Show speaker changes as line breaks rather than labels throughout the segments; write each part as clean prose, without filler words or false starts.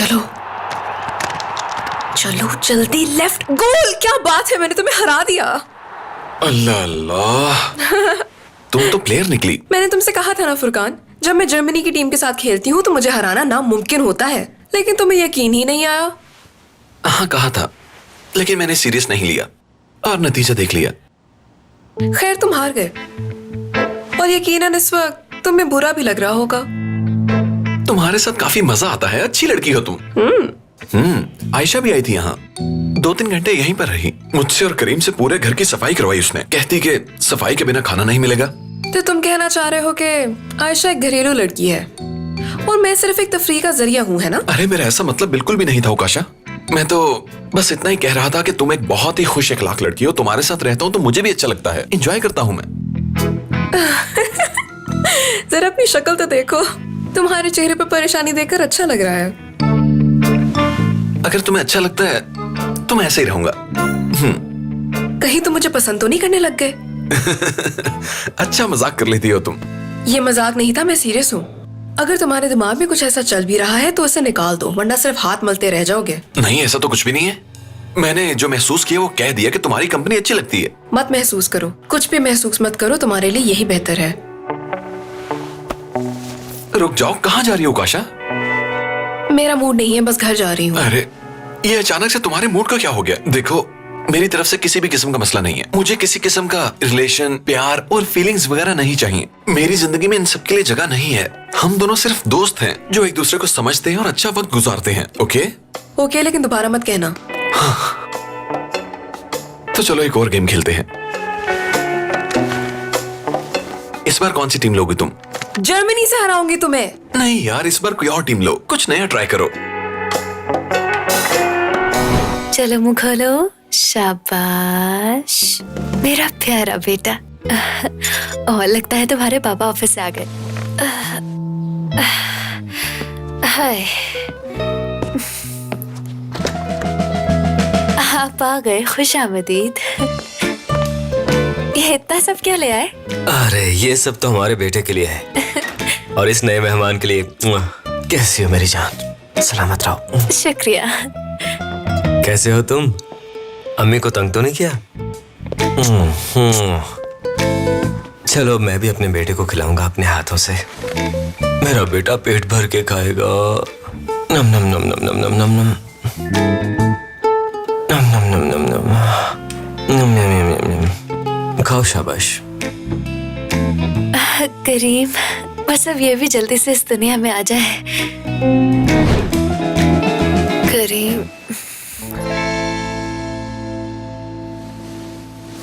चलो चलो जल्दी, लेफ्ट गोल। क्या बात है, मैंने तुम्हें हरा दिया।
अल्लाह अल्लाह, तुम तो प्लेयर निकली।
मैंने तुमसे कहा था ना फुरकान, जब मैं जर्मनी की टीम के साथ खेलती हूँ तो मुझे हराना नामुमकिन होता है, लेकिन तुम्हें यकीन ही नहीं आया।
हाँ कहा था, लेकिन मैंने सीरियस नहीं लिया और नतीजा देख लिया।
खैर तुम हार गए, और यकीनन इस वक्त तुम्हें बुरा भी लग रहा होगा।
तुम्हारे साथ काफी मजा आता है, अच्छी लड़की हो तुम। आयशा भी आई थी यहाँ, 2-3 घंटे यहीं पर रही। मुझसे और करीम से पूरे घर की सफाई करवाई उसने, कहती कि सफाई के बिना खाना नहीं मिलेगा।
तो तुम कहना चाह रहे हो कि आयशा एक घरेलू लड़की है और मैं सिर्फ एक तफरीह का जरिया हूँ, है ना? अरे
मेरा ऐसा मतलब बिल्कुल भी नहीं था उकाशा। मैं तो बस इतना ही कह रहा था कि तुम एक बहुत ही खुश अखलाक लड़की हो। तुम्हारे साथ रहता हूँ तो मुझे भी अच्छा लगता है, एंजॉय करता हूँ मैं।
जरा अपनी शक्ल तो देखो, तुम्हारे चेहरे पर परेशानी देखकर अच्छा लग रहा है।
अगर तुम्हें अच्छा लगता है तो मैं ऐसे ही रहूंगा।
कहीं तुम मुझे पसंद तो नहीं करने लग गए?
अच्छा मजाक कर लेती हो तुम।
ये मजाक नहीं था, मैं सीरियस हूँ। अगर तुम्हारे दिमाग में कुछ ऐसा चल भी रहा है तो उसे निकाल दो, वरना सिर्फ हाथ मलते रह जाओगे।
नहीं, ऐसा तो कुछ भी नहीं है। मैंने जो महसूस किया वो कह दिया कि तुम्हारी कंपनी अच्छी लगती है।
मत महसूस करो, कुछ भी महसूस मत करो, तुम्हारे लिए यही बेहतर है।
रुक जाओ, कहाँ जा रही हो उकाशा?
मेरा मूड नहीं है, बस घर जा रही हूँ।
अरे ये अचानक से तुम्हारे मूड का क्या हो गया? देखो, मेरी तरफ से किसी भी किस्म का मसला नहीं है। मुझे किसी किस्म का रिलेशन, प्यार और फीलिंग्स वगैरह नहीं चाहिए। मेरी जिंदगी में इन सब के लिए जगह नहीं है। हम दोनों सिर्फ दोस्त हैं जो एक दूसरे को समझते हैं और अच्छा वक्त गुजारते हैं। ओके
ओके, लेकिन दोबारा मत कहना।
हाँ। तो चलो एक और गेम खेलते हैं। इस बार कौन सी टीम लोगी तुम?
जर्मनी से हराऊंगी तुम्हें।
नहीं यार, इस बार कोई और टीम लो, कुछ नया ट्राई करो।
चलो मुंह खोलो, शाबाश मेरा प्यारा बेटा। और लगता है तुम्हारे पापा ऑफिस से आ गए। हाय, आप आ गए, खुश आमदीद। ये इतना सब क्या ले आए?
अरे ये सब तो हमारे बेटे के लिए है और इस नए मेहमान के लिए। कैसी हो मेरी जान? सलामत रहो।
शुक्रिया।
कैसे हो तुम? अम्मी को तंग तो नहीं किया? चलो मैं भी अपने बेटे को खिलाऊंगा अपने हाथों से। मेरा बेटा पेट भर के खाएगा। नम नम नम नम नम नम नम नम नम नम नम नम नम नम नम नम। खाओ, शाबाश।
करीम, बस अब ये भी जल्दी से इस दुनिया में आ जाए। करीम,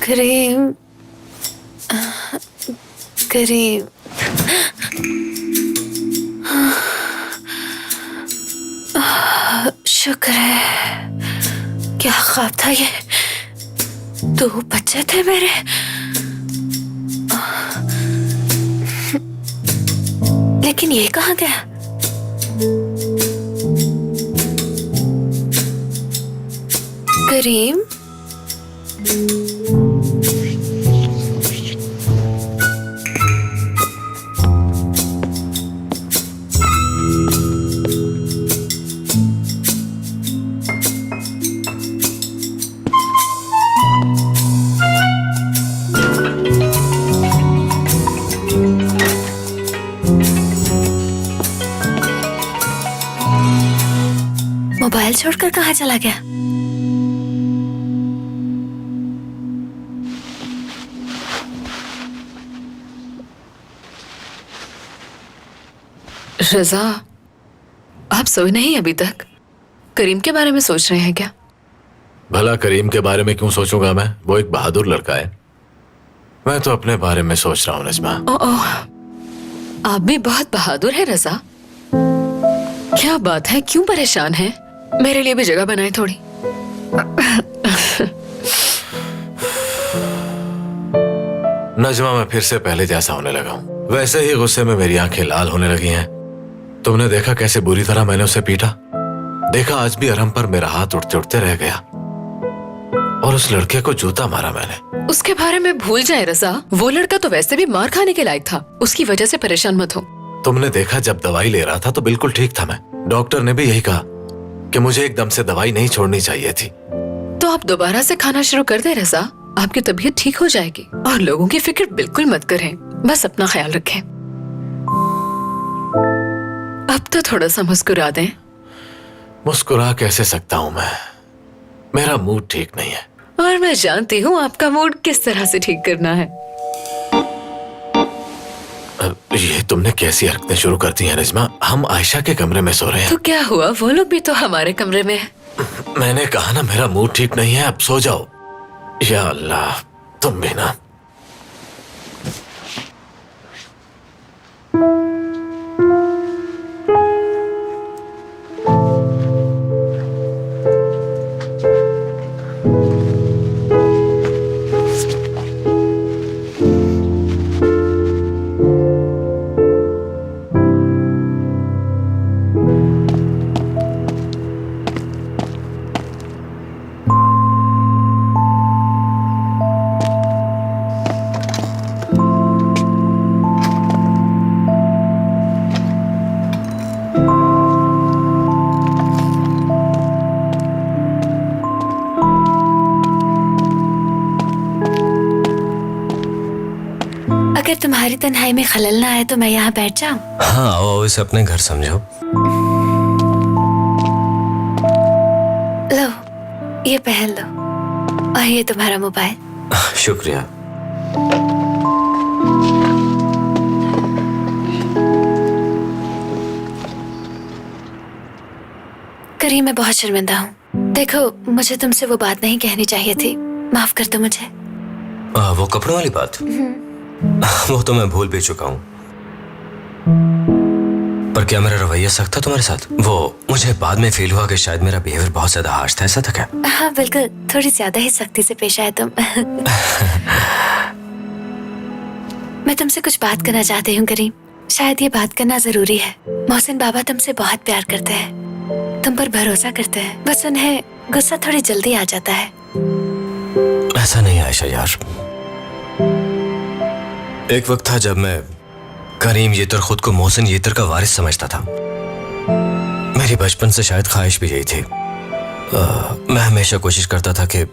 करीम, करीम। शुक्र है, क्या ख्वाब था ये। 2 बच्चे थे मेरे। लेकिन ये कहाँ गया? करीम, मोबाइल छोड़कर कहाँ चला गया?
रजा, आप सोए नहीं अभी तक? करीम के बारे में सोच रहे हैं क्या?
भला करीम के बारे में क्यों सोचूंगा मैं? वो एक बहादुर लड़का है। मैं तो अपने बारे में सोच रहा हूँ नज़मा।
ओह, आप भी बहुत बहादुर है रजा। क्या बात है, क्यों परेशान है? मेरे लिए भी जगह बनाए थोड़ी।
नजमा, मैं फिर से पहले जैसा होने लगा हूँ। वैसे ही गुस्से में मेरी आंखें लाल होने लगी हैं। तुमने देखा कैसे बुरी तरह मैंने उसे पीटा? देखा आज भी अरम पर मेरा हाथ उठते उठते रह गया और उस लड़के को जूता मारा मैंने।
उसके बारे में भूल जाए रजा, वो लड़का तो वैसे भी मार खाने के लायक था। उसकी वजह से परेशान मत हो।
तुमने देखा जब दवाई ले रहा था तो बिल्कुल ठीक था मैं। डॉक्टर ने भी यही कहा कि मुझे एकदम से दवाई नहीं छोड़नी चाहिए थी।
तो आप दोबारा से खाना शुरू कर दे रजा, आपकी तबीयत ठीक हो जाएगी। और लोगों की फिक्र बिल्कुल मत करें, बस अपना ख्याल रखें। अब तो थोड़ा सा मुस्कुरा दें।
मुस्कुरा कैसे सकता हूं मैं? मेरा मूड ठीक नहीं है।
और मैं जानती हूँ आपका मूड किस तरह से ठीक करना है।
ये तुमने कैसी हरकतें शुरू कर दी हैं निज़्मा? हम आयशा के कमरे में सो रहे हैं।
तो क्या हुआ, वो लोग भी तो हमारे कमरे में है।
मैंने कहा ना मेरा मूड ठीक नहीं है, अब सो जाओ। या अल्लाह, तुम भी ना।
अगर तुम्हारी तन्हाई में खलल ना आए तो मैं यहाँ बैठ जाऊं?
हाँ, आओ इसे अपने घर समझो।
लो, ये पहन लो। और ये तुम्हारा मोबाइल।
शुक्रिया।
करीम, मैं बहुत शर्मिंदा हूँ। देखो, मुझे तुमसे वो बात नहीं कहनी चाहिए थी, माफ कर दो मुझे।
वो कपड़ों वाली बात, वो तो मैं भूल भी चुका हूँ। पर क्या मेरा रवैया सख्त था तुम्हारे साथ? वो मुझे बाद में फील हुआ कि शायद मेरा बिहेवियर बहुत ज्यादा हार्श था, ऐसा था क्या?
हाँ बिल्कुल, थोड़ी ज्यादा ही सख्ती से पेश आए तुम। मैं तुमसे कुछ बात करना चाहती हूँ करीम। शायद ये बात करना जरूरी है। मोहसिन बाबा तुमसे बहुत प्यार करते हैं, तुम पर भरोसा करते हैं, बस उन्हें गुस्सा थोड़ी जल्दी आ जाता है।
ऐसा नहीं आयशा यार। एक वक्त था जब मैं करीम येतर खुद को मोहसिन येतर का वारिस समझता था। मेरी बचपन से शायद ख्वाहिश भी यही थी। मैं हमेशा कोशिश करता था कि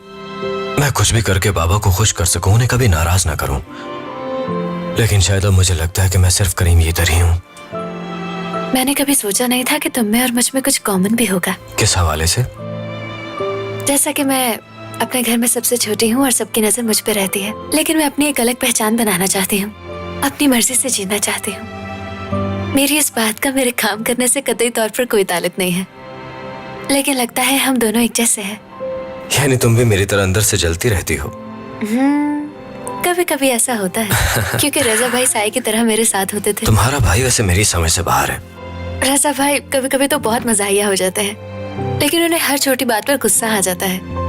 मैं कुछ भी करके बाबा को खुश कर सकूं, उन्हें कभी नाराज ना करूं। लेकिन शायद अब मुझे लगता है कि मैं सिर्फ करीम येतर ही हूं।
मैंने कभी सोचा नहीं था कि तुम में और मुझ में कुछ कॉमन भी होगा।
किस हवाले से?
जैसा कि मैं अपने घर में सबसे छोटी हूँ और सबकी नजर मुझ पे रहती है, लेकिन मैं अपनी एक अलग पहचान बनाना चाहती हूँ, अपनी मर्जी से जीना चाहती हूँ। मेरी इस बात का मेरे काम करने से कतई तौर पर कोई ताल्लुक नहीं है, लेकिन लगता है हम दोनों एक जैसे हैं।
यानी तुम भी मेरी तरह अंदर से जलती रहती हो?
कभी कभी ऐसा होता है, क्योंकि रजा भाई साई की तरह मेरे साथ होते थे।
तुम्हारा भाई वैसे मेरी समझ से बाहर है।
रजा भाई कभी कभी तो बहुत मजाहिया हो जाते हैं, लेकिन उन्हें हर छोटी बात पर गुस्सा आ जाता है।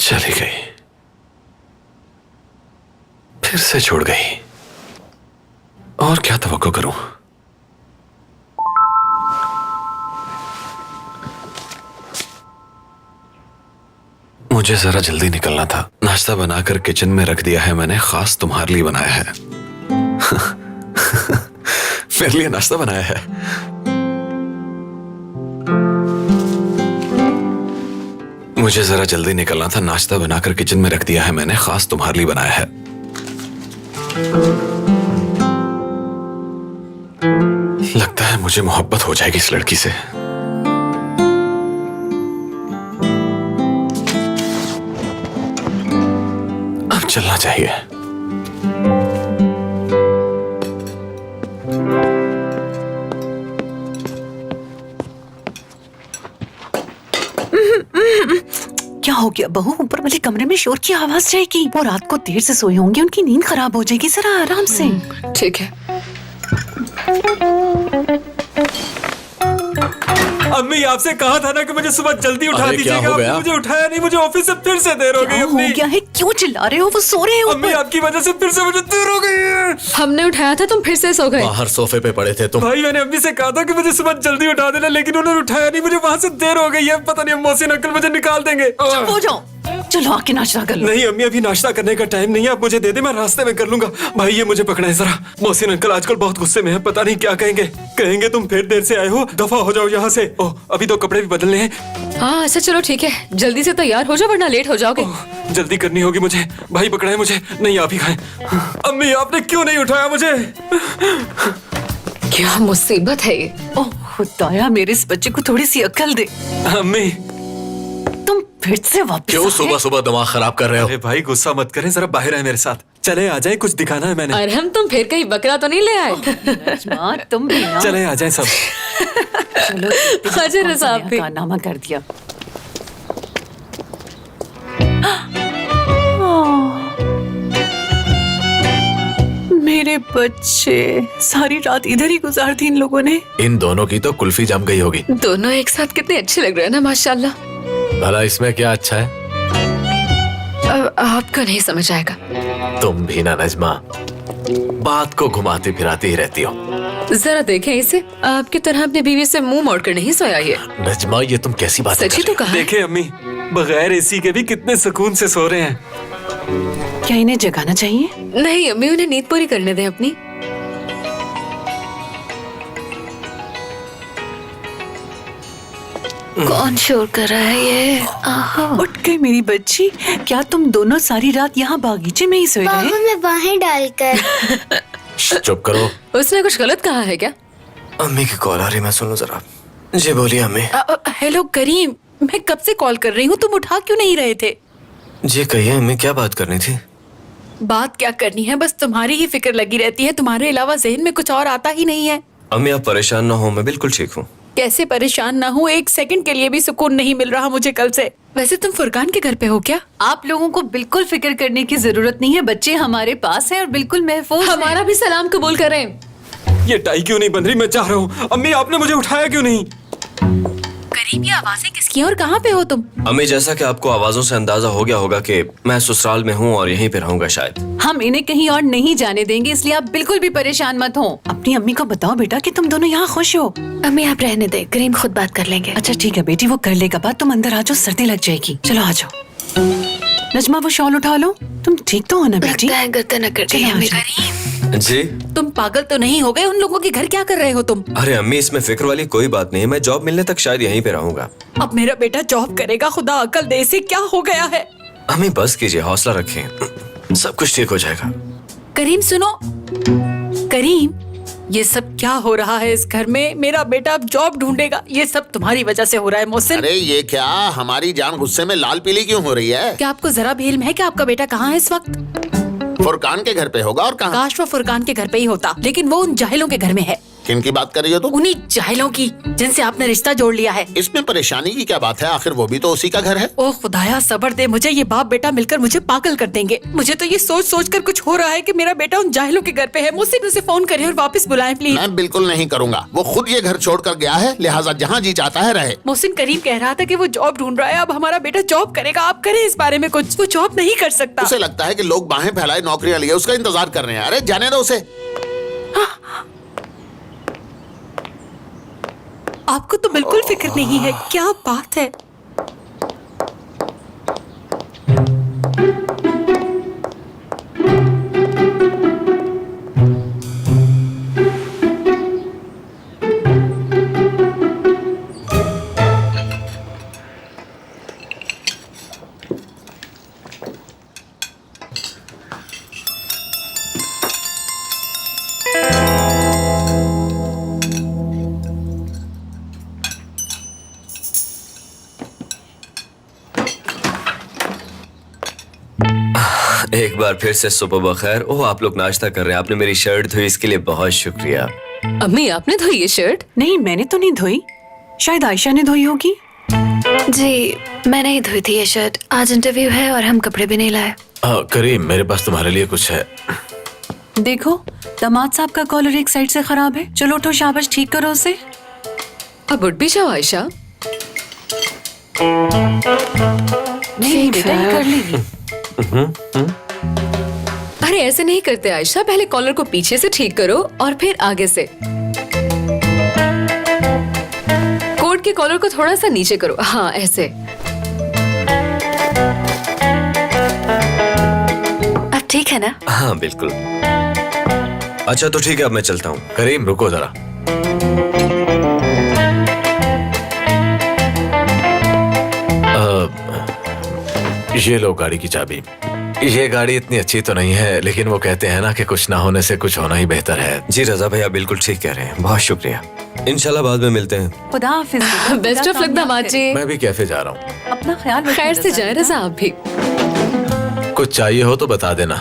चली गई, फिर से छोड़ गई। और क्या तवक्को करूं? मुझे जरा जल्दी निकलना था। नाश्ता बनाकर किचन में रख दिया है मैंने, खास तुम्हारे लिए बनाया है। मेरे लिए नाश्ता बनाया है। मुझे जरा जल्दी निकलना था। नाश्ता बनाकर किचन में रख दिया है मैंने, खास तुम्हारे लिए बनाया है। लगता है मुझे मोहब्बत हो जाएगी इस लड़की से। अब चलना चाहिए।
क्या हो गया बहू? ऊपर वाले कमरे में शोर की आवाज जाएगी। वो रात को देर से सोए होंगे, उनकी नींद खराब हो जाएगी। जरा आराम से।
ठीक है।
अम्मी आपसे कहा था ना कि मुझे सुबह जल्दी उठा
अरे, क्या
दीजिएगा,
हो गया?
आपने मुझे उठाया नहीं, मुझे ऑफिस से फिर से देर हो गई
क्या हो
अम्मी।
गया है? क्यों चिल्ला रहे हो? वो सो रहे हैं
अम्मी
ऊपर।
आपकी वजह से फिर से मुझे देर हो गई है।
हमने उठाया था, तुम फिर से सो गए।
बाहर सोफे पे पड़े थे तुम।
भाई मैंने अम्मी से कहा था कि मुझे सुबह जल्दी उठा देना, लेकिन उन्होंने उठाया नहीं, मुझे वहाँ से देर हो गई है। पता नहीं मोहसिन अंकल मुझे निकाल देंगे।
चुप हो जाओ, चलो आके नाश्ता कर लो।
नहीं अम्मी, अभी नाश्ता करने का टाइम नहीं है, आप मुझे दे दे, मैं रास्ते में कर लूंगा। भाई ये मुझे पकड़ा है जरा। मोहसिन अंकल आजकल बहुत गुस्से में है, पता नहीं क्या कहेंगे। कहेंगे तुम फिर देर से आए हो, दफा हो जाओ यहाँ से। ओह अभी तो कपड़े भी बदलने हैं।
हाँ अच्छा चलो ठीक है, जल्दी से तैयार हो जाओ वरना लेट हो जाओगे।
जल्दी करनी होगी मुझे, भाई पकड़ा है मुझे। नहीं आप ही खाएं। अम्मी आपने क्यों नहीं उठाया मुझे?
क्या मुसीबत है ये।
ओह खुदाया, मेरे इस बच्चे को थोड़ी सी अक्ल दे।
अम्मी
तुम फिर से वापस
क्यों
आए?
सुबह सुबह दिमाग खराब कर रहे हो?
अरे भाई गुस्सा मत करें, जरा बाहर आए मेरे साथ। चले आ जाए, कुछ दिखाना है मैंने।
अरहम तुम फिर कहीं बकरा तो नहीं ले आए?
नजमा, तुम भी ना।
चले आ जाए सब।
चलो
हाजिर है साहब भी।
कारनामा कर दिया। मेरे बच्चे, सारी रात इधर ही गुजार दी इन लोगों ने।
इन दोनों की तो कुल्फी जम गई होगी।
दोनों एक साथ कितने अच्छे लग रहे हैं ना माशाल्लाह।
भला इसमें क्या अच्छा है?
अब आपका नहीं समझ आएगा।
तुम भी ना नजमा, बात को घुमाती फिराती ही रहती हो।
जरा देखें इसे, आपकी तरह अपनी बीवी से मुंह मोड़कर नहीं सोया ये।
नजमा ये तुम कैसी बातें
सच ही
कर
तो
रही
कहा है।
देखे अम्मी, बगैर एसी के भी कितने सुकून से सो रहे हैं।
क्या इन्हें जगाना चाहिए?
नहीं अम्मी, उन्हें नींद पूरी करने दें अपनी।
कौन शोर कर रहा है ये? आहा।
उठ गई मेरी बच्ची। क्या तुम दोनों सारी रात यहाँ बागीचे में ही सोए रहे?
बाहर में बाहें डालकर।
हो? चुप करो।
उसने कुछ गलत कहा है क्या?
अम्मी की कॉल आ रही, मैं सुन लूं जरा। जी बोलिए अम्मी।
हेलो करीम, मैं कब से कॉल कर रही हूँ, तुम उठा क्यों नहीं रहे थे?
जी कहिए अम्मी, क्या बात करनी थी?
बात क्या करनी है, बस तुम्हारी ही फिक्र लगी रहती है, तुम्हारे अलावा जहन में कुछ और आता ही नहीं है।
अम्मी आप परेशान ना हो, मैं बिल्कुल ठीक हूँ।
कैसे परेशान ना हूँ, एक सेकंड के लिए भी सुकून नहीं मिल रहा मुझे कल से। वैसे तुम फुरकान के घर पे हो क्या? आप लोगों को बिल्कुल फिक्र करने की जरूरत नहीं है, बच्चे हमारे पास हैं और बिल्कुल महफूज हैं।
हमारा भी सलाम कबूल करें।
ये टाई क्यों नहीं बंध रही, मैं चाह रहा हूँ। अम्मी आपने मुझे उठाया क्यों नहीं?
करीब, ये आवाजें किसकी हैं और कहाँ पे हो तुम?
अम्मी जैसा कि आपको आवाजों से अंदाजा हो गया होगा कि मैं ससुराल में हूँ और यहीं पे रहूंगा शायद।
हम इन्हें कहीं और नहीं जाने देंगे, इसलिए आप बिल्कुल भी परेशान मत हो। अपनी अम्मी को बताओ बेटा कि तुम दोनों यहाँ खुश हो।
अम्मी आप रहने दे, करीम खुद बात कर लेंगे।
अच्छा ठीक है बेटी, वो कर लेगा बात, तुम अंदर आ जाओ, सर्दी लग जाएगी। चलो आ जाओ। नजमा वो शॉल उठा लो। तुम ठीक तो हो ना बेटी?
लगता है गर्दन न कर
चलो,
दिया
आ जाओ।
जी
तुम पागल तो नहीं हो गए? उन लोगों के घर क्या कर रहे हो तुम?
अरे अम्मी इसमें फिक्र वाली कोई बात नहीं है, मैं जॉब मिलने तक शायद यहीं पे रहूंगा।
अब मेरा बेटा जॉब करेगा, खुदा अकल दे, इसे क्या हो गया है?
अम्मी बस कीजिए, हौसला रखें, सब कुछ ठीक हो जाएगा।
करीम सुनो, करीम ये सब क्या हो रहा है इस घर में? मेरा बेटा अब जॉब ढूंढेगा, ये सब तुम्हारी वजह से हो रहा है मोहसिन।
अरे ये क्या, हमारी जान गुस्से में लाल पीली क्यों हो रही है?
क्या आपको जरा भी इल्म है कि आपका बेटा कहाँ है इस वक्त?
फुरकान के घर पे होगा और कहाँ?
काश वो फुरकान के घर पे ही होता, लेकिन वो उन जाहिलों के घर में है।
किन की बात कर रही हो तुम?
उन्हीं जाहिलों की जिनसे आपने रिश्ता जोड़ लिया है।
इसमें परेशानी की क्या बात है, आखिर वो भी तो उसी का घर है।
ओ खुदाया सब्र दे मुझे, ये बाप बेटा मिलकर मुझे पागल कर देंगे। मुझे तो ये सोच सोच कर कुछ हो रहा है कि मेरा बेटा उन जाहिलों के घर पे है। मुझसे उसे फोन करें और वापस बुलाएं प्लीज।
मैं बिल्कुल नहीं करूँगा, वो खुद ये घर छोड़ कर गया है, लिहाजा जहाँ जी चाहता है रहे।
मोहसिन करीम कह रहा था कि वो जॉब ढूंढ रहा है, अब हमारा बेटा जॉब करेगा। आप करें इस बारे में कुछ। वो जॉब नहीं कर सकता।
उसे लगता है कि लोग बाहें फैलाए नौकरियां लिए उसका इंतजार कर रहे हैं। अरे जाने दो उसे।
आपको तो बिल्कुल फिक्र नहीं है, क्या बात है?
एक बार फिर से सुबह बखैर। ओह आप लोग नाश्ता कर रहे हैं, आपने मेरी शर्ट धोई इसके लिए बहुत शुक्रिया।
अम्मी आपने धोई ये शर्ट?
नहीं मैंने तो नहीं धोई, शायद आयशा ने धोई होगी।
जी मैंने ही धोई थी ये शर्ट, आज इंटरव्यू है और हम कपड़े भी नहीं लाए।
करीम मेरे पास तुम्हारे लिए कुछ है।
देखो दामाद साहब का कॉलर एक साइड से खराब है, चलो उठो शाबाश ठीक करो उसे।
अब उठ भी जाओ आयशा।
नहीं बेटा, ये कर लेगी।
अरे ऐसे नहीं करते आयशा, पहले कॉलर को पीछे से ठीक करो और फिर आगे से। कोट के कॉलर को थोड़ा सा नीचे करो, हाँ ऐसे।
अब ठीक है ना?
हाँ बिल्कुल। अच्छा तो ठीक है, अब मैं चलता हूँ।
करीम रुको जरा। ये लो गाड़ी की चाबी। ये गाड़ी इतनी अच्छी तो नहीं है, लेकिन वो कहते हैं ना कि कुछ ना होने से कुछ होना ही बेहतर है।
जी रजा भैया बिल्कुल ठीक कह रहे हैं, बहुत शुक्रिया। इंशाल्लाह बाद में मिलते हैं।
खुदा हाफिज।
Best of luck Damaji.
मैं भी कैफे जा रहा हूँ।
अपना ख्याल रखना
खैर से जाए रजा आप भी।
कुछ चाहिए हो तो बता देना।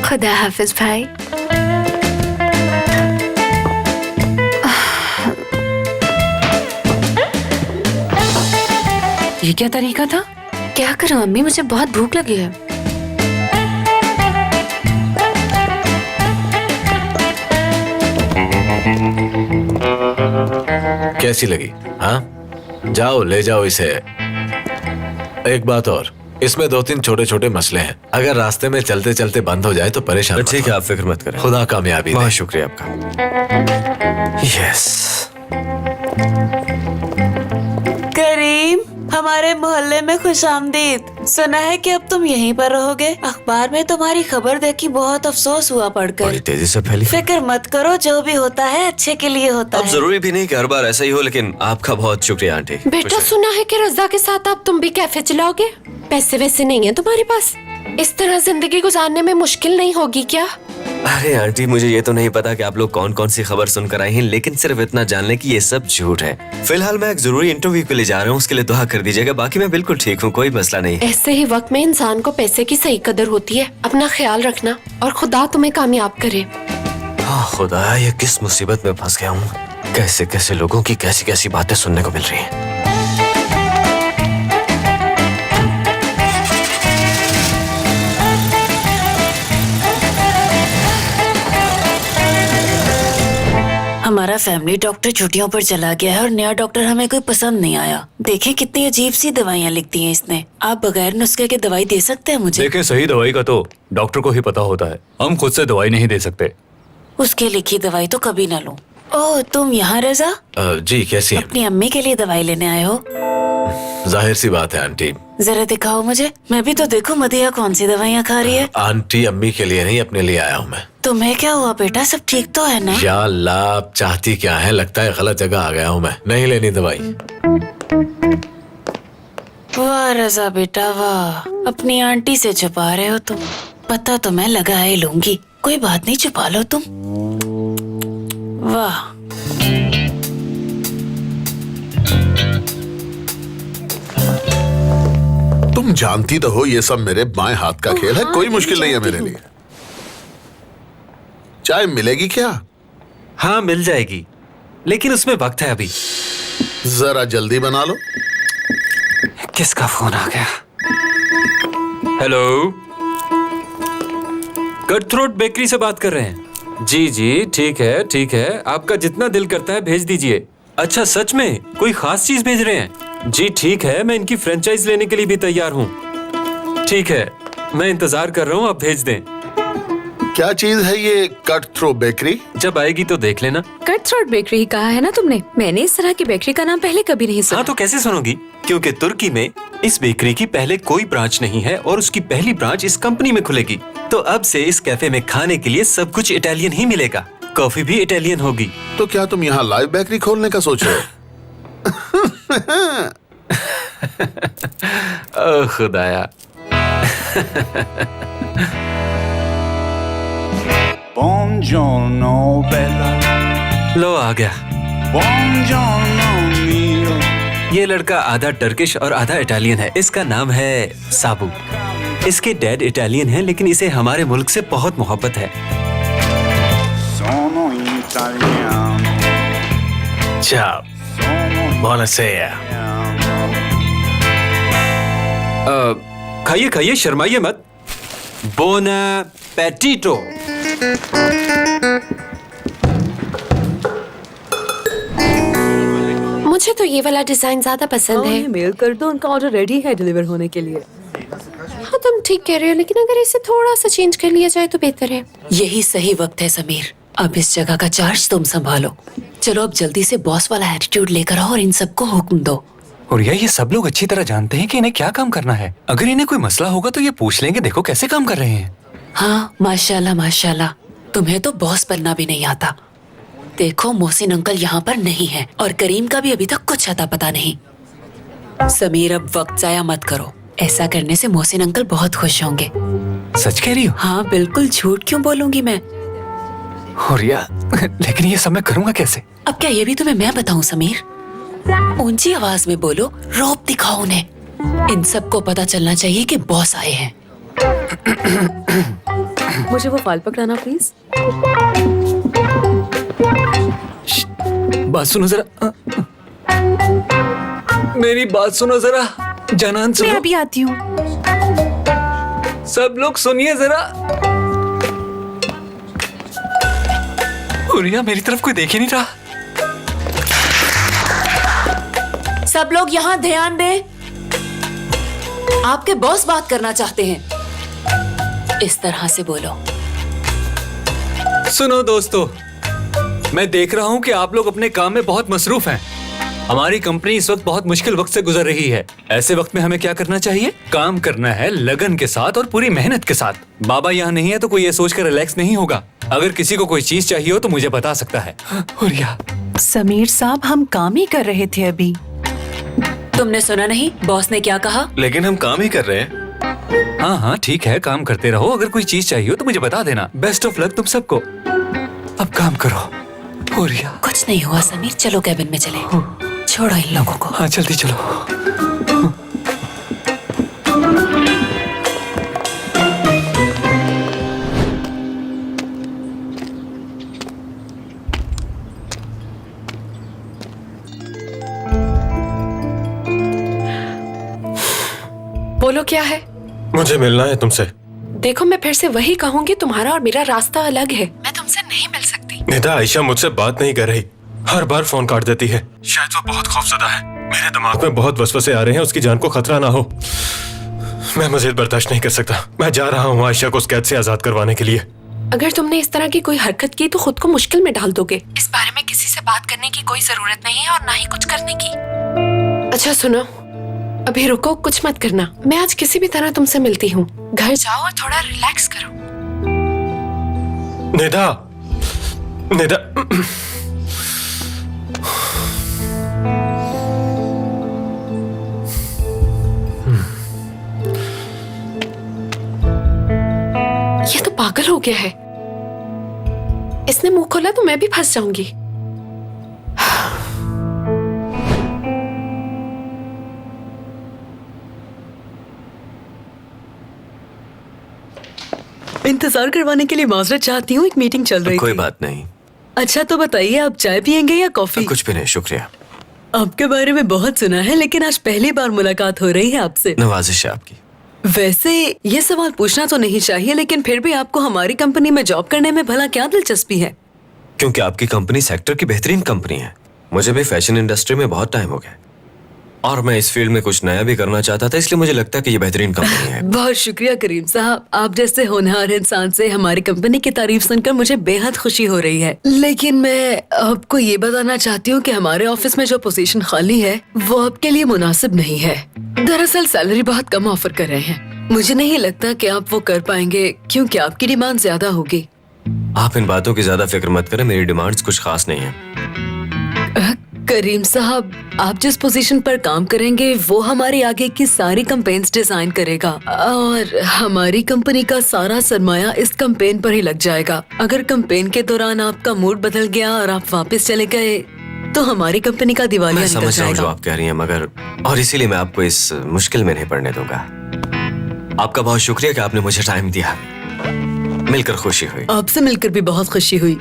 खुदा हाफिज भाई।
ये क्या तरीका था?
क्या करूं अम्मी, मुझे बहुत भूख लगी है।
कैसी लगी? हाँ जाओ ले जाओ इसे। एक बात और, इसमें 2-3 छोटे छोटे मसले हैं। अगर रास्ते में चलते चलते बंद हो जाए तो परेशान मत
ठीक है,
हो।
आप फिक्र मत करें।
खुदा कामयाबी दे।
बहुत शुक्रिया आपका। यस।
करीम, हमारे मोहल्ले में खुशामदीद। सुना है कि अब तुम यहीं पर रहोगे। अखबार में तुम्हारी खबर देखी, बहुत अफसोस हुआ
बड़ी
पढ़कर।
तेजी से फैली।
फिक्र मत करो, जो भी होता है अच्छे के लिए होता
अब
है।
जरूरी भी नहीं कि हर बार ऐसा ही हो, लेकिन आपका बहुत शुक्रिया आंटी।
बेटा सुना है कि रजा के साथ अब तुम भी कैफे चलाओगे? पैसे वैसे नहीं है तुम्हारे पास? इस तरह जिंदगी गुजारने में मुश्किल नहीं होगी क्या?
अरे आंटी, मुझे ये तो नहीं पता कि आप लोग कौन कौन सी खबर सुनकर आई हैं, लेकिन सिर्फ इतना जान लें कि ये सब झूठ है। फिलहाल मैं एक जरूरी इंटरव्यू के लिए जा रहा हूँ, उसके लिए दुआ कर दीजिएगा। बाकी मैं बिल्कुल ठीक हूँ, कोई मसला नहीं है।
ऐसे ही वक्त में इंसान को पैसे की सही कदर होती है। अपना ख्याल रखना और खुदा तुम्हें कामयाब करे।
हाँ खुदा, ये किस मुसीबत में फंस गया हूँ। कैसे कैसे लोगों की कैसी कैसी बातें सुनने को मिल रही हैं।
हमारा फैमिली डॉक्टर छुट्टियों पर चला गया है और नया डॉक्टर हमें कोई पसंद नहीं आया। देखें कितनी अजीब सी दवाइयाँ लिखती हैं इसने। आप बगैर नुस्खे के दवाई दे सकते हैं मुझे?
देखें, सही दवाई का तो डॉक्टर को ही पता होता है, हम खुद से दवाई नहीं दे सकते।
उसकी लिखी दवाई तो कभी ना लूं। ओह, तुम यहाँ रजा?
जी कैसी हैं?
अपनी अम्मी के लिए दवाई लेने आए हो?
जाहिर सी बात है आंटी।
जरा दिखाओ मुझे, मैं भी तो देखूं मदिया कौन सी दवाइयाँ खा रही है।
आंटी अम्मी के लिए नहीं, अपने लिए आया हूँ मैं।
तुम्हें क्या हुआ बेटा, सब ठीक तो है ना?
या अल्लाह, आप चाहती क्या है? लगता है गलत जगह आ गया हूँ मैं। नहीं लेनी दवाई।
वाह रजा बेटा वाह, अपनी आंटी से छुपा रहे हो तुम। पता तो मैं लगा ही लूंगी, कोई बात नहीं, छुपा लो तुम। वाह,
तुम जानती तो हो ये सब मेरे बाएं हाथ का खेल है, कोई मुश्किल नहीं है मेरे लिए। चाय मिलेगी क्या?
हाँ मिल जाएगी, लेकिन उसमें वक्त है अभी।
जरा जल्दी बना लो।
किसका फोन आ गया? हेलो, कट थ्रोट बेकरी से बात कर रहे हैं? जी जी ठीक है ठीक है, आपका जितना दिल करता है भेज दीजिए। अच्छा सच में कोई खास चीज भेज रहे हैं? जी ठीक है, मैं इनकी फ्रेंचाइज लेने के लिए भी तैयार हूँ। ठीक है, मैं इंतजार कर रहा हूँ, आप भेज दें।
क्या चीज है ये कट थ्रो बेकरी?
जब आएगी तो देख लेना।
कट थ्रोट बेकरी ही कहा है ना तुमने? मैंने इस तरह की बेकरी का नाम पहले कभी नहीं सुना।
हाँ तो कैसे सुनोगी, क्योंकि तुर्की में इस बेकरी की पहले कोई ब्रांच नहीं है और उसकी पहली ब्रांच इस कंपनी में खुलेगी। तो अब से इस कैफे में खाने के लिए सब कुछ इटालियन ही मिलेगा, कॉफी भी इटालियन होगी।
तो क्या तुम यहाँ लाइव बेकरी खोलने का सोच रहे हो?
ओह खुदाया।
Buongiorno bella,
लो आ गया।
buongiorno mio.
ये लड़का आधा टर्किश और आधा इटालियन है। इसका नाम है साबू। इसके डैड इटालियन हैं, लेकिन इसे हमारे मुल्क से बहुत मोहब्बत है।
Sono italiano,
Ciao, buonasera.
खाइए खाइए, शर्माइए मत। बोन पैटिटो।
मुझे तो ये वाला डिजाइन ज्यादा पसंद है।
मेल कर दो, उनका ऑर्डर रेडी है डिलीवर होने के लिए।
हाँ तुम ठीक कह रहे हो, लेकिन अगर इसे थोड़ा सा चेंज कर लिया जाए तो बेहतर है।
यही सही वक्त है समीर, अब इस जगह का चार्ज तुम संभालो। चलो अब जल्दी से बॉस वाला एटीट्यूड लेकर आओ और इन सबको हुक्म दो।
और ये सब लोग अच्छी तरह जानते हैं कि इन्हें क्या काम करना है। अगर इन्हें कोई मसला होगा तो ये पूछ लेंगे, देखो कैसे काम कर रहे हैं।
हाँ माशाल्लाह माशाल्लाह, तुम्हें तो बॉस बनना भी नहीं आता। देखो मोहसिन अंकल यहाँ पर नहीं है और करीम का भी अभी तक कुछ अता पता नहीं। समीर अब वक्त जाया मत करो, ऐसा करने से मोहसिन अंकल बहुत खुश होंगे।
सच कह रही हो?
हाँ बिल्कुल, झूठ क्यों बोलूंगी मैं।
और लेकिन ये सब मैं करूँगा कैसे?
अब क्या ये भी तुम्हें मैं बताऊं समीर? ऊंची आवाज में बोलो, रौब दिखाओ उन्हें। इन सबको पता चलना चाहिए कि बॉस आए हैं।
मुझे वो फाइल पकड़ाना प्लीज।
बात सुनो जरा, मेरी बात सुनो जरा, जानान सुनो।
मैं अभी आती हूँ।
सब लोग सुनिए जरा। हुरिया मेरी तरफ कोई देख ही नहीं रहा।
सब लोग यहाँ ध्यान दें, आपके बॉस बात करना चाहते हैं। इस तरह से बोलो।
सुनो दोस्तों, मैं देख रहा हूँ कि आप लोग अपने काम में बहुत मसरूफ हैं। हमारी कंपनी इस वक्त बहुत मुश्किल वक्त से गुजर रही है। ऐसे वक्त में हमें क्या करना चाहिए? काम करना है लगन के साथ और पूरी मेहनत के साथ। बाबा यहाँ नहीं है तो कोई ये सोचकर रिलैक्स नहीं होगा। अगर किसी को कोई चीज चाहिए हो तो मुझे बता सकता है। हुरिया।
समीर साहब, हम काम ही कर रहे थे अभी।
तुमने सुना नहीं बॉस ने क्या कहा?
लेकिन हम काम ही कर रहे हैं।
हाँ हाँ ठीक है, काम करते रहो। अगर कोई चीज चाहिए हो तो मुझे बता देना। बेस्ट ऑफ लक तुम सबको। अब काम करो। हुरिया।
कुछ नहीं हुआ समीर, चलो कैबिन में चले। छोड़ो इन लोगों को।
हाँ जल्दी चलो।
बोलो क्या है?
मुझे मिलना है तुमसे।
देखो मैं फिर से वही कहूंगी, तुम्हारा और मेरा रास्ता अलग है। मैं तुमसे नहीं मिल सकती।
निदा, आयशा मुझसे बात नहीं कर रही, हर बार फोन काट देती है। शायद वो बहुत खौफजदा है। मेरे दिमाग में बहुत वसवसे आ रहे हैं, उसकी जान को खतरा ना हो। मैं मजीद बर्दाश्त नहीं कर सकता। मैं जा रहा हूँ आयशा को उस कैद से आजाद करवाने के लिए।
अगर तुमने इस तरह की कोई हरकत की तो खुद को मुश्किल में डाल दोगे। इस बारे में किसी से बात करने की कोई जरूरत नहीं है और ना ही कुछ करने की। अच्छा सुनो, अभी रुको, कुछ मत करना। मैं आज किसी भी तरह तुमसे मिलती हूँ। घर जाओ और थोड़ा रिलैक्स करो।
निदा, निदा।
ये तो पागल हो गया है। इसने मुंह खोला तो मैं भी फंस जाऊंगी।
इंतजार करवाने के लिए माजरत चाहती हूँ, एक मीटिंग चल रही
कोई
थी।
बात नहीं।
अच्छा तो बताइए, आप चाय पियेंगे या कॉफी?
कुछ भी नहीं, शुक्रिया।
आपके बारे में बहुत सुना है, लेकिन आज पहली बार मुलाकात हो रही है आपसे।
नवाजिश है आपकी।
वैसे ये सवाल पूछना तो नहीं चाहिए, लेकिन फिर भी आपको हमारी कंपनी में जॉब करने में भला क्या दिलचस्पी है?
क्योंकि आपकी कंपनी सेक्टर की बेहतरीन कंपनी है। मुझे भी फैशन इंडस्ट्री में बहुत टाइम हो गया और मैं इस फील्ड में कुछ नया भी करना चाहता था, इसलिए मुझे लगता है कि ये बेहतरीन कंपनी है।
बहुत शुक्रिया करीम साहब, आप जैसे होनहार इंसान से हमारी कंपनी की तारीफ सुनकर मुझे बेहद खुशी हो रही है। लेकिन मैं आपको ये बताना चाहती हूँ कि हमारे ऑफिस में जो पोजीशन खाली है वो आपके लिए मुनासिब नहीं है। दरअसल सैलरी बहुत कम ऑफर कर रहे हैं। मुझे नहीं लगता कि आप वो कर पाएंगे, क्योंकि आपकी डिमांड ज्यादा होगी।
आप इन बातों की ज्यादा फिक्र मत करें, मेरी डिमांड्स कुछ खास नहीं है।
करीम साहब, आप जिस पोजीशन पर काम करेंगे वो हमारी आगे की सारी कैंपेन्स डिजाइन करेगा और हमारी कंपनी का सारा सरमाया इस कैंपेन पर ही लग जाएगा। अगर कैंपेन के दौरान आपका मूड बदल गया और आप वापस चले गए तो हमारी कंपनी का दिवालिया
मैं
निकल
समझ रहा हूँ जो
जाएगा।
आप कह रही हैं, मगर और इसीलिए मैं आपको इस मुश्किल में नहीं पड़ने दूंगा। आपका बहुत शुक्रिया कि आपने मुझे टाइम दिया। मिलकर खुशी हुई।
आपसे मिलकर भी बहुत खुशी हुई।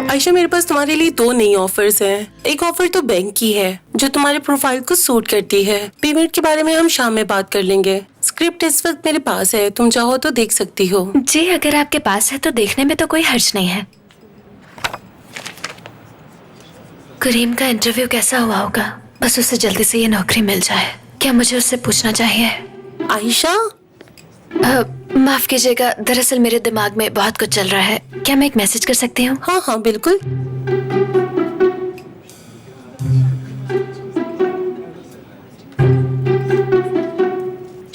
आयशा, मेरे पास तुम्हारे लिए 2 नई ऑफर्स हैं। एक ऑफर तो बैंक की है, जो तुम्हारे प्रोफाइल को सूट करती है। पेमेंट के बारे में हम शाम में बात कर लेंगे। स्क्रिप्ट इस वक्त मेरे पास है, तुम चाहो तो देख सकती हो।
जी अगर आपके पास है तो देखने में तो कोई हर्ज नहीं है। करीम का इंटरव्यू कैसा हुआ होगा? बस उसे जल्दी से ये नौकरी मिल जाए। क्या मुझे उससे पूछना चाहिए?
आयशा,
माफ कीजिएगा, दरअसल मेरे दिमाग में बहुत कुछ चल रहा है। क्या मैं एक मैसेज कर सकती हूँ?
हाँ हाँ बिल्कुल।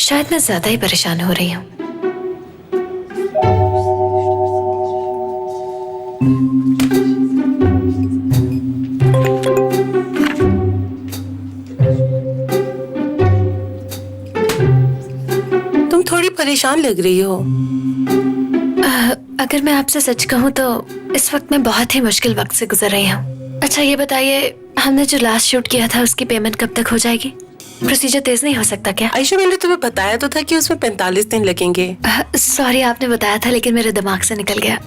शायद मैं ज्यादा ही परेशान हो रही हूँ।
तुम थोड़ी परेशान लग रही हो।
अगर मैं आपसे सच कहूँ तो इस वक्त मैं बहुत ही मुश्किल वक्त से गुजर रही हूँ। अच्छा ये बताइए, हमने जो लास्ट शूट किया था उसकी पेमेंट कब तक हो जाएगी? प्रोसीजर तेज नहीं हो सकता क्या?
आयशा, मैंने तुम्हें बताया तो था कि उसमें 45 दिन लगेंगे।
सॉरी, आपने बताया था लेकिन मेरे दिमाग से निकल गया।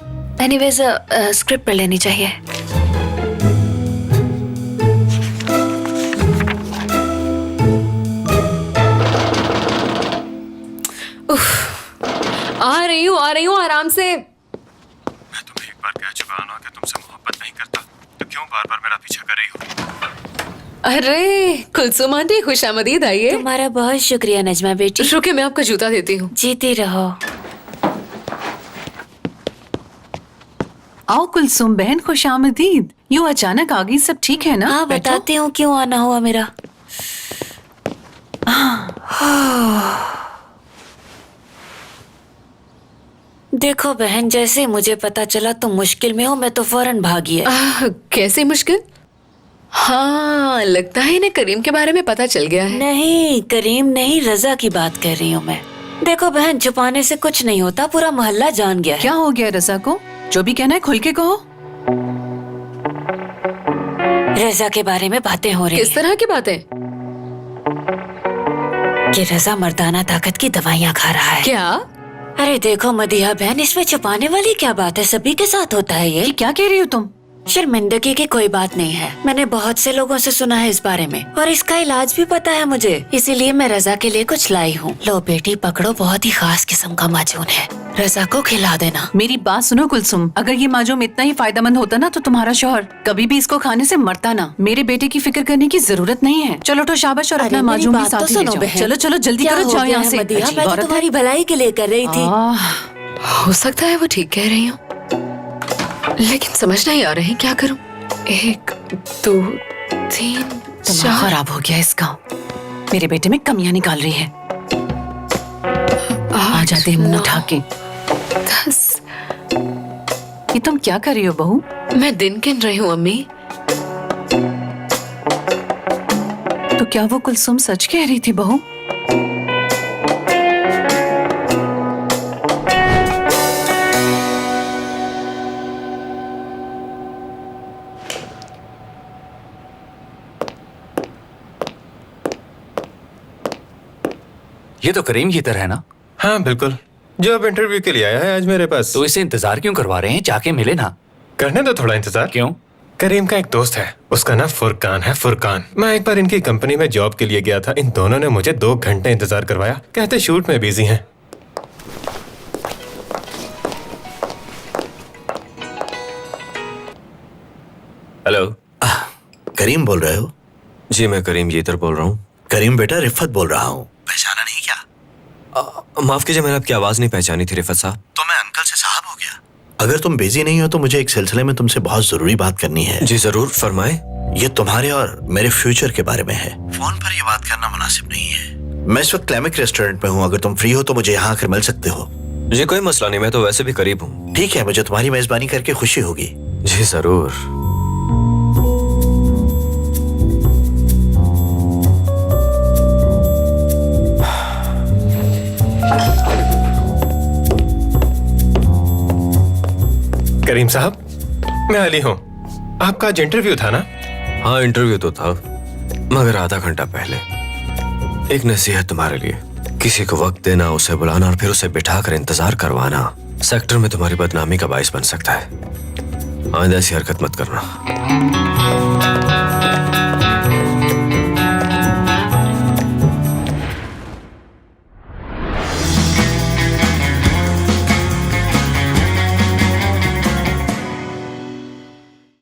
एनीवेज स्क्रिप्ट पढ़ लेनी चाहिए।
आ रही हूँ आराम से।
मैं तुम्हें एक बार कह चुका हूं ना कि तुमसे मोहब्बत नहीं करता, तो क्यों बार बार मेरा पीछा कर रही हो?
अरे कुलसुम आंटी, खुशामदीद, आइए।
तुम्हारा बहुत शुक्रिया नजमा बेटी।
रुके, मैं आपका जूता देती हूँ।
जीती रहो।
आओ कुलसुम बहन, खुशामदीद। यूं अचानक आ गई, सब ठीक है ना?
हाँ बताती हूँ क्यों आना हुआ मेरा। देखो बहन, जैसे ही मुझे पता चला तुम मुश्किल में हो, मैं तो फौरन भागी है।
कैसी मुश्किल? हाँ, लगता है इन्हें करीम के बारे में पता चल गया है।
नहीं करीम नहीं, रजा की बात कर रही हूँ मैं। देखो बहन, छुपाने से कुछ नहीं होता, पूरा मोहल्ला जान गया है।
क्या हो गया रजा को? जो भी कहना है खुल के कहो।
रजा के बारे में बातें हो रही
किस तरह की बातें?
कि रजा मर्दाना ताकत की दवाइयाँ खा रहा है।
क्या?
अरे देखो मदिहा बहन, इसमें छुपाने वाली क्या बात है? सभी के साथ होता है ये।
क्या कह रही हो तुम?
शर्मिंदगी की कोई बात नहीं है। मैंने बहुत से लोगों से सुना है इस बारे में, और इसका इलाज भी पता है मुझे। इसीलिए मैं रजा के लिए कुछ लाई हूँ। लो बेटी पकड़ो, बहुत ही खास किस्म का माजून है, रजा को खिला देना।
मेरी बात सुनो कुलसुम, अगर ये माजूम इतना ही फायदेमंद होता ना तो तुम्हारा शौहर कभी भी इसको खाने से मरता ना। मेरे बेटे की फिक्र करने की जरूरत नहीं है। चलो तो शाबाश, और अपना माजूम भी साथ ही ले जाओ। चलो चलो जल्दी करो, जाओ यहाँ से।
मैं तो तुम्हारी भलाई के लिए कर रही थी।
हो सकता है वो ठीक कह रही हूँ, लेकिन समझ नहीं आ रही क्या करूँ। 1 2 3
दिमाग खराब हो गया इसका। मेरे बेटे में कमियां निकाल रही है। आ जाते हैं मुंह उठा के।
10।
ये तुम क्या कर रही हो बहू?
मैं दिन गिन रही हूँ अम्मी।
तो क्या वो कुलसुम सच कह रही थी बहू?
ये तो करीम की तरह है ना?
हाँ बिल्कुल, जो अब इंटरव्यू के लिए आया है आज मेरे पास।
तो इसे इंतजार क्यों करवा रहे हैं? जाके मिले ना।
करने दो थोड़ा इंतजार।
क्यों?
करीम का एक दोस्त है, उसका नाम फुरकान है, फुरकान। मैं एक बार इनकी कंपनी में जॉब के लिए गया था, इन दोनों ने मुझे 2 घंटे इंतजार करवाया, कहते शूट में बिजी हैं।
हेलो,
करीम बोल रहे हो?
जी मैं करीम येतर बोल रहा हूँ।
करीम बेटा, रिफत बोल रहा हूँ। पहचाना नहीं क्या?
माफ कीजिए, मैंने आपकी आवाज नहीं पहचानी थी रिफत साहब।
तो मैं अंकल से साहब हो गया। अगर तुम बिजी नहीं हो तो मुझे एक सिलसिले में तुमसे बहुत जरूरी बात करनी है।
जी जरूर, फरमाए।
ये तुम्हारे और मेरे फ्यूचर के बारे में है। फोन पर ये बात करना मुनासिब नहीं है। मैं इस वक्त क्लैमिक रेस्टोरेंट में हूँ, अगर तुम फ्री हो तो मुझे यहाँ आकर मिल सकते हो।
जी कोई मसला नहीं, मैं तो वैसे भी करीब हूँ।
ठीक है, मुझे तुम्हारी मेजबानी करके खुशी होगी।
जी जरूर।
करीम साहब, मैं अली हूँ। आपका आज इंटरव्यू था ना?
हाँ इंटरव्यू तो था, मगर आधा घंटा पहले। एक नसीहत तुम्हारे लिए, किसी को वक्त देना, उसे बुलाना और फिर उसे बिठाकर इंतजार करवाना सेक्टर में तुम्हारी बदनामी का बाइस बन सकता है। आइंदा ऐसी हरकत मत करना।